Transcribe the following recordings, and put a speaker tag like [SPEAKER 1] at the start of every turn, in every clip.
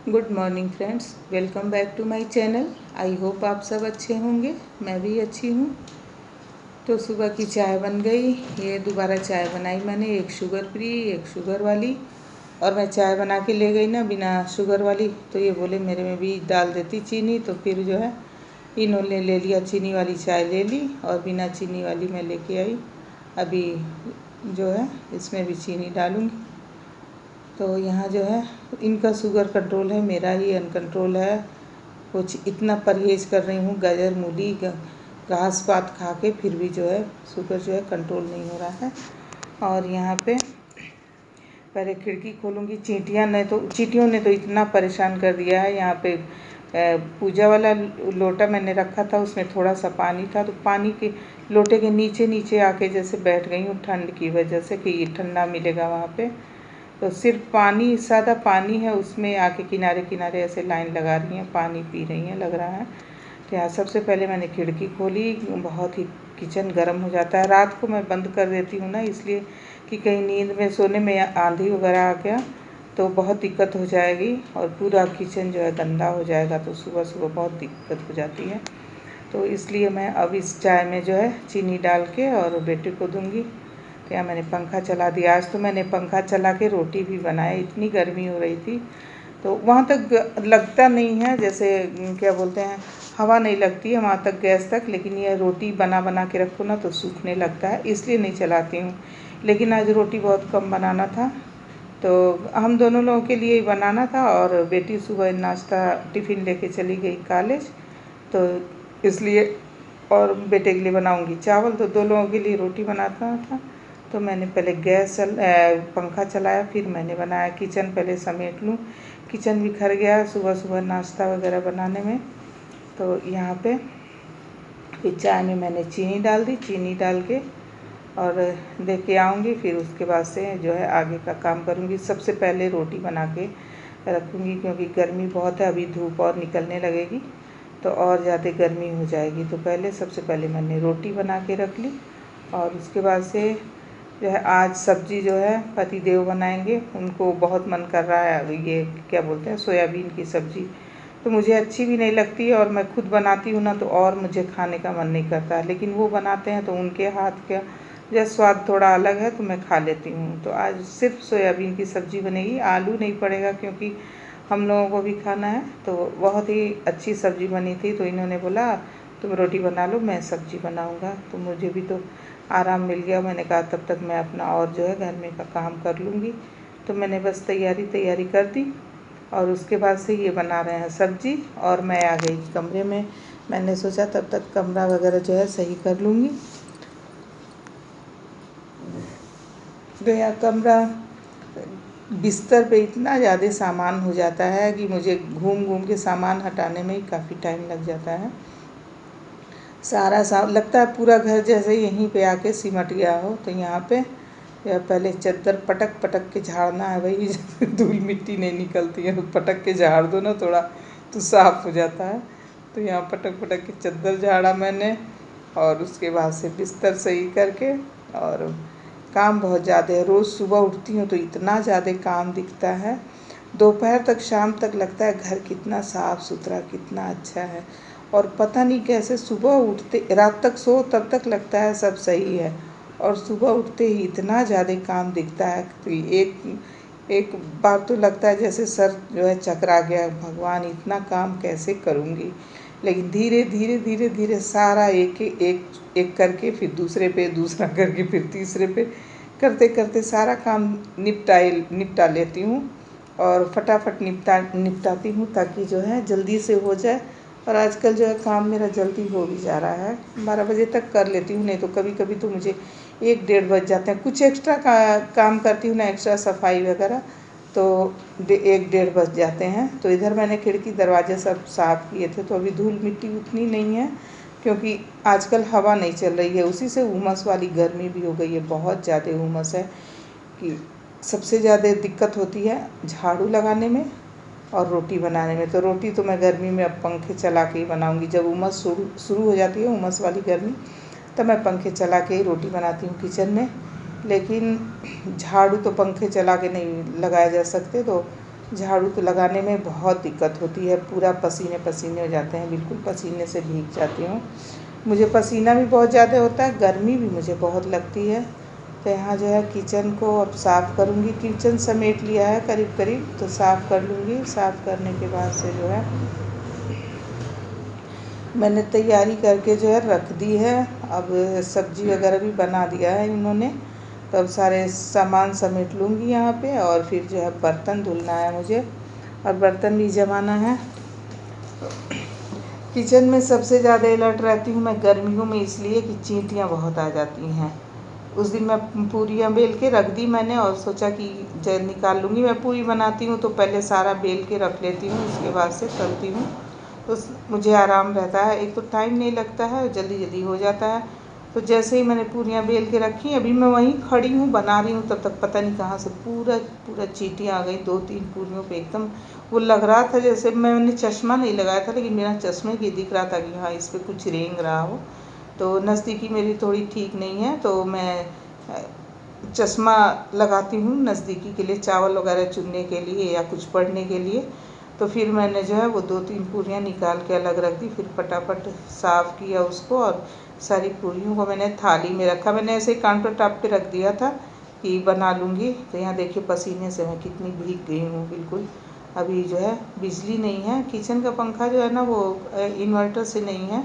[SPEAKER 1] Good morning friends, welcome back to my channel. I hope आप सब अच्छे होंगे। मैं भी अच्छी हूँ। तो सुबह की चाय बन गई। ये दोबारा चाय बनाई मैंने, एक शुगर फ्री एक शुगर वाली। और मैं चाय बना के ले गई ना बिना शुगर वाली, तो ये बोले मेरे में भी डाल देती चीनी। तो फिर जो है इन्होंने ले लिया, चीनी वाली चाय ले ली और बिना चीनी वाली मैं लेके आई। अभी जो है इसमें भी चीनी डालूँगी। तो यहाँ जो है इनका शुगर कंट्रोल है, मेरा ही अनकंट्रोल है। कुछ इतना परहेज़ कर रही हूँ, गाजर मूली घास पात खा के, फिर भी जो है शुगर जो है कंट्रोल नहीं हो रहा है। और यहाँ पे पहले खिड़की खोलूँगी। चींटियों ने तो इतना परेशान कर दिया है। यहाँ पे पूजा वाला लोटा मैंने रखा था, उसमें थोड़ा सा पानी था, तो पानी के लोटे के नीचे नीचे आके जैसे बैठ गई हूँ, ठंड की वजह से कि ठंडा मिलेगा वहाँ पे। तो सिर्फ पानी, सादा पानी है, उसमें आके किनारे किनारे ऐसे लाइन लगा रही हैं, पानी पी रही हैं लग रहा है। तो यहाँ सबसे पहले मैंने खिड़की खोली। बहुत ही किचन गर्म हो जाता है। रात को मैं बंद कर देती हूँ ना, इसलिए कि कहीं नींद में सोने में आंधी वगैरह आ गया तो बहुत दिक्कत हो जाएगी और पूरा किचन जो है गंदा हो जाएगा, तो सुबह सुबह बहुत दिक्कत हो जाती है। तो इसलिए मैं अब इस चाय में जो है चीनी डाल के और बेटे को दूँगी। तो यहाँ मैंने पंखा चला दिया। आज तो मैंने पंखा चला के रोटी भी बनाई, इतनी गर्मी हो रही थी। तो वहाँ तक लगता नहीं है, जैसे क्या बोलते हैं, हवा नहीं लगती है वहाँ तक, गैस तक। लेकिन ये रोटी बना बना के रखो ना तो सूखने लगता है, इसलिए नहीं चलाती हूँ। लेकिन आज रोटी बहुत कम बनाना था, तो हम दोनों लोगों के लिए ही बनाना था। और बेटी सुबह नाश्ता टिफ़िन लेके चली गई कॉलेज, तो इसलिए। और बेटे के लिए बनाऊंगी चावल, तो दो लोगों के लिए रोटी बनाता था। तो मैंने पहले पंखा चलाया, फिर मैंने बनाया। किचन पहले समेट लूँ, किचन बिखर गया सुबह सुबह नाश्ता वगैरह बनाने में। तो यहाँ पे फिर चाय में मैंने चीनी डाल दी। चीनी डाल के और दे के आऊँगी, फिर उसके बाद से जो है आगे का काम करूँगी। सबसे पहले रोटी बना के रखूँगी, क्योंकि गर्मी बहुत है, अभी धूप और निकलने लगेगी तो और ज़्यादा गर्मी हो जाएगी। तो सबसे पहले मैंने रोटी बना के रख ली। और उसके बाद से जो है आज सब्ज़ी जो है पति देव बनाएंगे, उनको बहुत मन कर रहा है, ये क्या बोलते हैं, सोयाबीन की सब्ज़ी। तो मुझे अच्छी भी नहीं लगती है, और मैं खुद बनाती हूँ ना तो और मुझे खाने का मन नहीं करता है। लेकिन वो बनाते हैं तो उनके हाथ का जो स्वाद थोड़ा अलग है, तो मैं खा लेती हूँ। तो आज सिर्फ सोयाबीन की सब्ज़ी बनेगी, आलू नहीं पड़ेगा क्योंकि हम लोगों को भी खाना है। तो बहुत ही अच्छी सब्ज़ी बनी थी, तो इन्होंने बोला तुम रोटी बना लो, मैं सब्ज़ी बनाऊँगा। तो मुझे भी तो आराम मिल गया। मैंने कहा तब तक मैं अपना और जो है घर में का काम कर लूँगी। तो मैंने बस तैयारी कर दी, और उसके बाद से ये बना रहे हैं सब्ज़ी, और मैं आ गई कमरे में। मैंने सोचा तब तक कमरा वगैरह जो है सही कर लूँगी। तो यहाँ कमरा, बिस्तर पे इतना ज़्यादा सामान हो जाता है कि मुझे घूम घूम के सामान हटाने में ही काफ़ी टाइम लग जाता है। सारा लगता है पूरा घर जैसे यहीं पे आके सिमट गया हो। तो यहाँ पे या पहले चादर पटक पटक के झाड़ना है, वही धूल मिट्टी नहीं निकलती है, तो पटक के झाड़ दो ना थोड़ा, तो साफ़ हो जाता है। तो यहाँ पटक पटक के चादर झाड़ा मैंने, और उसके बाद से बिस्तर सही करके। और काम बहुत ज़्यादा है, रोज़ सुबह उठती हूँ तो इतना ज़्यादा काम दिखता है। दोपहर तक शाम तक लगता है घर कितना साफ़ सुथरा, कितना अच्छा है। और पता नहीं कैसे सुबह उठते, रात तक सो तब तक लगता है सब सही है, और सुबह उठते ही इतना ज़्यादा काम दिखता है। तो एक एक बार तो लगता है जैसे सर जो है चकरा गया, भगवान इतना काम कैसे करूँगी। लेकिन धीरे धीरे धीरे धीरे सारा एक एक एक करके, फिर दूसरे पे, दूसरा करके, फिर तीसरे पे, करते करते सारा काम निपटा लेती हूँ। और फटाफट निपटाती हूँ, ताकि जो है जल्दी से हो जाए। और आजकल जो है काम मेरा जल्दी हो भी जा रहा है, 12 बजे तक कर लेती हूँ। नहीं तो कभी कभी तो मुझे 1 डेढ़ बज जाते हैं। कुछ एक्स्ट्रा काम करती हूँ ना, एक्स्ट्रा सफाई वगैरह, तो 1 डेढ़ बज जाते हैं। तो इधर मैंने खिड़की दरवाजे सब साफ़ किए थे, तो अभी धूल मिट्टी उतनी नहीं है, क्योंकि आजकल हवा नहीं चल रही है, उसी से उमस वाली गर्मी भी हो गई है। बहुत ज़्यादा उमस है कि सबसे ज़्यादा दिक्कत होती है झाड़ू लगाने में और रोटी बनाने में। तो रोटी तो मैं गर्मी में अब पंखे चला के ही बनाऊँगी। जब उमस शुरू हो जाती है, उमस वाली गर्मी, तब मैं पंखे चला के ही रोटी बनाती हूँ किचन में। लेकिन झाड़ू तो पंखे चला के नहीं लगाए जा सकते, तो झाड़ू तो लगाने में बहुत दिक्कत होती है, पूरा पसीने पसीने हो जाते हैं, बिल्कुल पसीने से भीग जाती हूँ। मुझे पसीना भी बहुत ज़्यादा होता है, गर्मी भी मुझे बहुत लगती है। तो यहाँ जो है किचन को अब साफ़ करूँगी। किचन समेट लिया है करीब करीब, तो साफ़ कर लूँगी। साफ़ करने के बाद से जो है मैंने तैयारी करके जो है रख दी है। अब सब्ज़ी वगैरह भी बना दिया है इन्होंने, तो अब सारे सामान समेट लूँगी यहाँ पे। और फिर जो है बर्तन धुलना है मुझे, और बर्तन भी जमाना है। किचन में सबसे ज़्यादा अलर्ट रहती हूँ मैं गर्मियों में, इसलिए कि चींटियाँ बहुत आ जाती हैं। उस दिन मैं पूरियाँ बेल के रख दी मैंने, और सोचा कि जब निकाल लूँगी। मैं पूरी बनाती हूँ तो पहले सारा बेल के रख लेती हूँ, उसके बाद से तलती हूँ, तो मुझे आराम रहता है। एक तो टाइम नहीं लगता है, जल्दी जल्दी हो जाता है। तो जैसे ही मैंने पूरियाँ बेल के रखी, अभी मैं वहीं खड़ी हूँ बना रही हूँ, तब तक पता नहीं कहाँ से पूरा चींटियाँ आ गई। 2-3 पूरियों पे एकदम वो लग रहा था जैसे, मैंने चश्मा नहीं लगाया था लेकिन मेरा चश्मे की दिख रहा था कि हाँ इस पर कुछ रेंग रहा हो। तो नज़दीकी मेरी थोड़ी ठीक नहीं है, तो मैं चश्मा लगाती हूँ नज़दीकी के लिए, चावल वगैरह चुनने के लिए या कुछ पढ़ने के लिए। तो फिर मैंने जो है वो 2-3 पूरियाँ निकाल के अलग रख दी, फिर फटाफट साफ़ किया उसको, और सारी पूरियों को मैंने थाली में रखा। मैंने ऐसे काउंटर टॉप पे रख दिया था कि बना लूँगी। तो यहाँ देखिए पसीने से मैं कितनी भीग गई हूँ बिल्कुल। अभी जो है बिजली नहीं है, किचन का पंखा जो है ना वो इन्वर्टर से नहीं है,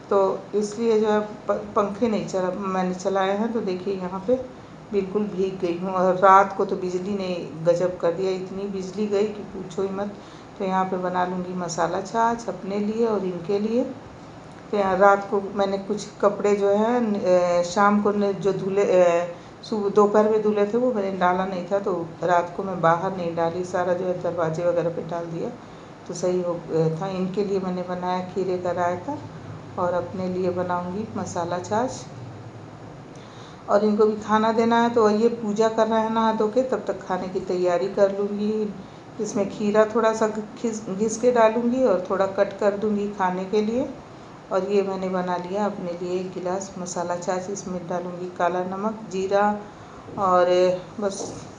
[SPEAKER 1] तो इसलिए जो है पंखे नहीं मैंने चलाए हैं। तो देखिए यहाँ पे बिल्कुल भीग गई हूँ। और रात को तो बिजली ने गजब कर दिया, इतनी बिजली गई कि पूछो ही मत। तो यहाँ पे बना लूँगी मसाला छाछ अपने लिए और इनके लिए। तो यहाँ रात को मैंने कुछ कपड़े जो है शाम को जो धुले सुबह दोपहर में धुले थे वो मैंने डाला नहीं था, तो रात को मैं बाहर नहीं डाली, सारा जो है दरवाजे वगैरह पे डाल दिया, तो सही हो गया था। इनके लिए मैंने बनाया खीरे का रायता, और अपने लिए बनाऊंगी मसाला छाछ, और इनको भी खाना देना है। तो ये पूजा कर रहे हैं नहा धो के, तब तक खाने की तैयारी कर लूँगी। इसमें खीरा थोड़ा सा घिस के डालूँगी और थोड़ा कट कर दूँगी खाने के लिए। और ये मैंने बना लिया अपने लिए 1 गिलास मसाला छाछ। इसमें डालूँगी काला नमक, जीरा, और बस,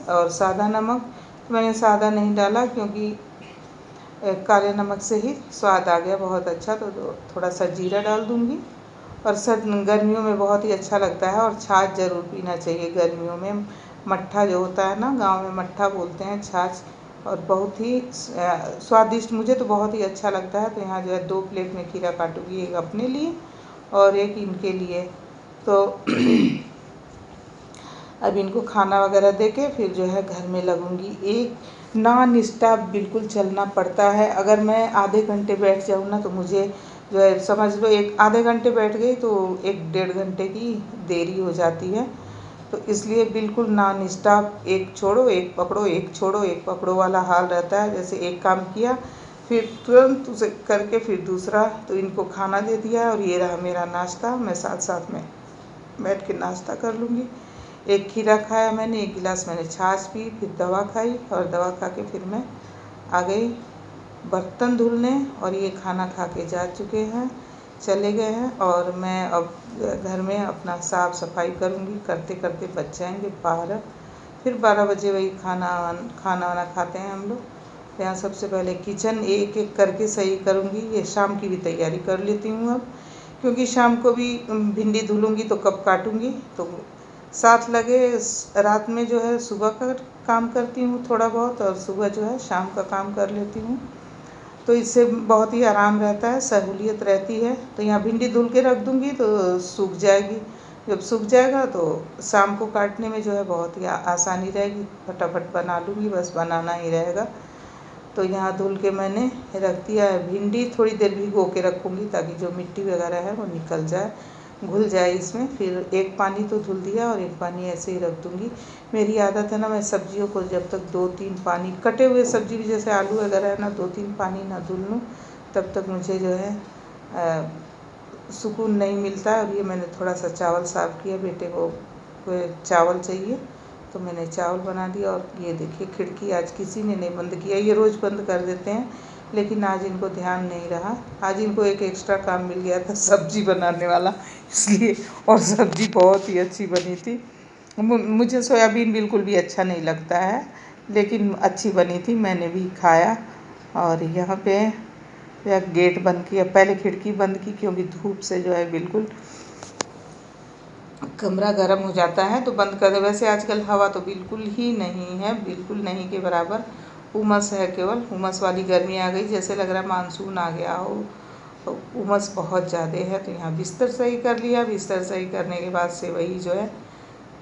[SPEAKER 1] और सादा नमक। मैंने सादा नहीं डाला क्योंकि काले नमक से ही स्वाद आ गया बहुत अच्छा, तो थोड़ा सा जीरा डाल दूँगी। और गर्मियों में बहुत ही अच्छा लगता है, और छाछ ज़रूर पीना चाहिए गर्मियों में। मट्ठा जो होता है ना, गांव में मट्ठा बोलते हैं छाछ, और बहुत ही स्वादिष्ट, मुझे तो बहुत ही अच्छा लगता है। तो यहाँ जो है 2 प्लेट में खीरा काटूँगी, एक अपने लिए और एक इनके लिए। तो अब इनको खाना वगैरह दे के फिर जो है घर में लगूँगी। एक नॉन स्टॉप बिल्कुल चलना पड़ता है। अगर मैं आधे घंटे बैठ जाऊँ ना, तो मुझे जो है समझ लो एक आधे घंटे बैठ गई तो 1-1.5 घंटे की देरी हो जाती है। तो इसलिए बिल्कुल नॉन स्टॉप, एक छोड़ो एक पकड़ो, एक छोड़ो एक पकड़ो वाला हाल रहता है। जैसे एक काम किया फिर तुरंत उसे करके फिर दूसरा। तो इनको खाना दे दिया, और ये रहा मेरा नाश्ता। मैं साथ साथ में बैठ के नाश्ता कर लूँगी। एक खीरा खाया मैंने, 1 गिलास मैंने छाछ पी, फिर दवा खाई, और दवा खा के फिर मैं आ गई बर्तन धुलने। और ये खाना खा के जा चुके हैं, चले गए हैं, और मैं अब घर में अपना साफ़ सफाई करूँगी। करते करते बच जाएंगे 12। फिर 12 बजे वही खाना वाना खाते हैं हम लोग। तो यहाँ सबसे पहले किचन एक एक करके सही करूँगी। ये शाम की भी तैयारी कर लेती हूँ अब, क्योंकि शाम को भी भिंडी धुलूँगी तो कब काटूँगी। तो साथ लगे रात में जो है सुबह का काम करती हूँ थोड़ा बहुत, और सुबह जो है शाम का काम कर लेती हूँ। तो इससे बहुत ही आराम रहता है, सहूलियत रहती है। तो यहाँ भिंडी धुल के रख दूँगी तो सूख जाएगी। जब सूख जाएगा तो शाम को काटने में जो है बहुत ही आसानी रहेगी, फटाफट बना लूँगी, बस बनाना ही रहेगा। तो यहाँ धुल के मैंने रख दिया है। भिंडी थोड़ी देर भिगो के रखूँगी ताकि जो मिट्टी वगैरह है वो निकल जाए, घुल जाए इसमें। फिर एक पानी तो धुल दिया और एक पानी ऐसे ही रख दूँगी। मेरी आदत है ना, मैं सब्जियों को जब तक 2-3 पानी, कटे हुए सब्जी भी जैसे आलू वगैरह है ना, 2-3 पानी ना धुल लूँ तब तक मुझे जो है सुकून नहीं मिलता है। और ये मैंने थोड़ा सा चावल साफ़ किया, बेटे को चावल चाहिए तो मैंने चावल बना दिया। और ये देखिए खिड़की आज किसी ने नहीं बंद किया, ये रोज़ बंद कर देते हैं, लेकिन आज इनको ध्यान नहीं रहा। आज इनको एक एक्स्ट्रा काम मिल गया था सब्ज़ी बनाने वाला, इसलिए। और सब्ज़ी बहुत ही अच्छी बनी थी। मुझे सोयाबीन बिल्कुल भी अच्छा नहीं लगता है, लेकिन अच्छी बनी थी, मैंने भी खाया। और यहाँ पे गेट बंद किया, पहले खिड़की बंद की क्योंकि धूप से जो है बिल्कुल कमरा गर्म हो जाता है, तो बंद कर दे। वैसे आजकल हवा तो बिल्कुल ही नहीं है, बिल्कुल नहीं के बराबर उमस है, केवल उमस वाली गर्मी आ गई, जैसे लग रहा है मानसून आ गया हो। उमस बहुत ज़्यादा है। तो यहाँ बिस्तर सही कर लिया। बिस्तर सही करने के बाद से वही जो है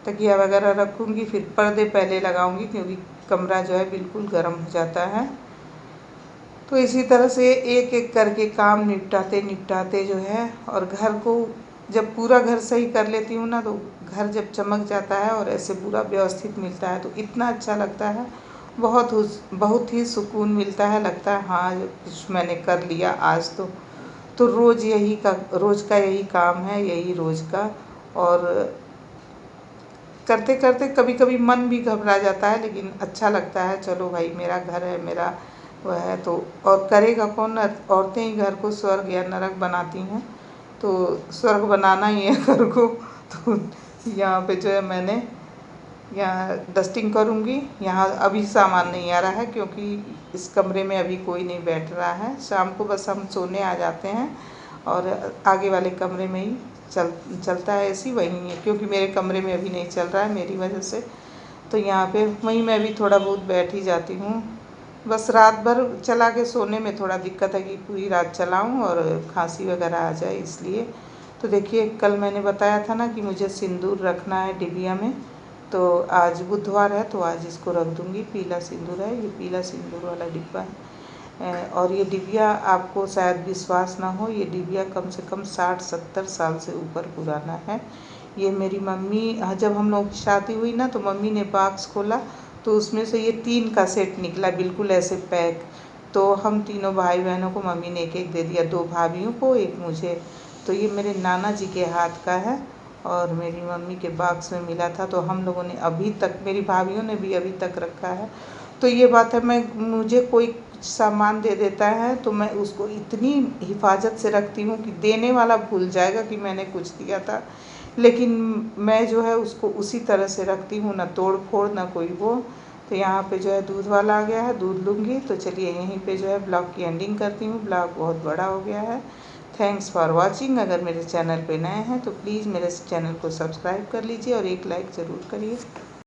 [SPEAKER 1] तकिया वगैरह रखूँगी, फिर पर्दे पहले लगाऊँगी क्योंकि कमरा जो है बिल्कुल गर्म हो जाता है। तो इसी तरह से एक एक करके काम निपटाते निपटाते जो है, और घर को जब पूरा घर सही कर लेती हूँ ना, तो घर जब चमक जाता है और ऐसे पूरा व्यवस्थित मिलता है तो इतना अच्छा लगता है, बहुत ही सुकून मिलता है। लगता है हाँ कुछ मैंने कर लिया आज तो रोज़ का यही काम है, यही रोज़ का। और करते करते कभी कभी मन भी घबरा जाता है, लेकिन अच्छा लगता है। चलो भाई, मेरा घर है, मेरा वह है तो, और करेगा कौन? औरतें ही घर को स्वर्ग या नरक बनाती हैं, तो स्वर्ग बनाना ही है घर को। तो यहाँ पे जो है मैंने यहाँ डस्टिंग करूँगी। यहाँ अभी सामान नहीं आ रहा है क्योंकि इस कमरे में अभी कोई नहीं बैठ रहा है। शाम को बस हम सोने आ जाते हैं और आगे वाले कमरे में ही चलता है एसी, वहीं है क्योंकि मेरे कमरे में अभी नहीं चल रहा है मेरी वजह से। तो यहाँ पे वहीं मैं भी थोड़ा बहुत बैठ ही जाती हूँ। बस रात भर चला के सोने में थोड़ा दिक्कत है कि पूरी रात चलाऊँ और खांसी वगैरह आ जाए, इसलिए। तो देखिए, कल मैंने बताया था ना कि मुझे सिंदूर रखना है डिबिया में, तो आज बुधवार है तो आज इसको रख दूँगी। पीला सिंदूर है, ये पीला सिंदूर वाला डिब्बा है। और ये डिबिया, आपको शायद विश्वास ना हो, ये डिबिया कम से कम 60-70 साल से ऊपर पुराना है। ये मेरी मम्मी, जब हम लोग की शादी हुई ना, तो मम्मी ने बॉक्स खोला तो उसमें से ये 3 का सेट निकला, बिल्कुल ऐसे पैक। तो हम तीनों भाई बहनों को मम्मी ने एक एक दे दिया, 2 भाभियों को, एक मुझे। तो ये मेरे नाना जी के हाथ का है और मेरी मम्मी के बॉक्स में मिला था, तो हम लोगों ने अभी तक, मेरी भाभियों ने भी अभी तक रखा है। तो ये बात है, मुझे कोई सामान दे देता है तो मैं उसको इतनी हिफाजत से रखती हूँ कि देने वाला भूल जाएगा कि मैंने कुछ दिया था, लेकिन मैं जो है उसको उसी तरह से रखती हूँ, ना तोड़ फोड़ ना कोई वो। तो यहाँ पे जो है दूध वाला आ गया है, दूध लूँगी। तो चलिए यहीं पे जो है ब्लॉग की एंडिंग करती हूँ। ब्लॉग बहुत बड़ा हो गया है। Thanks for watching. अगर मेरे चैनल पे नए हैं तो प्लीज़ मेरे चैनल को सब्सक्राइब कर लीजिए और एक लाइक ज़रूर करिए।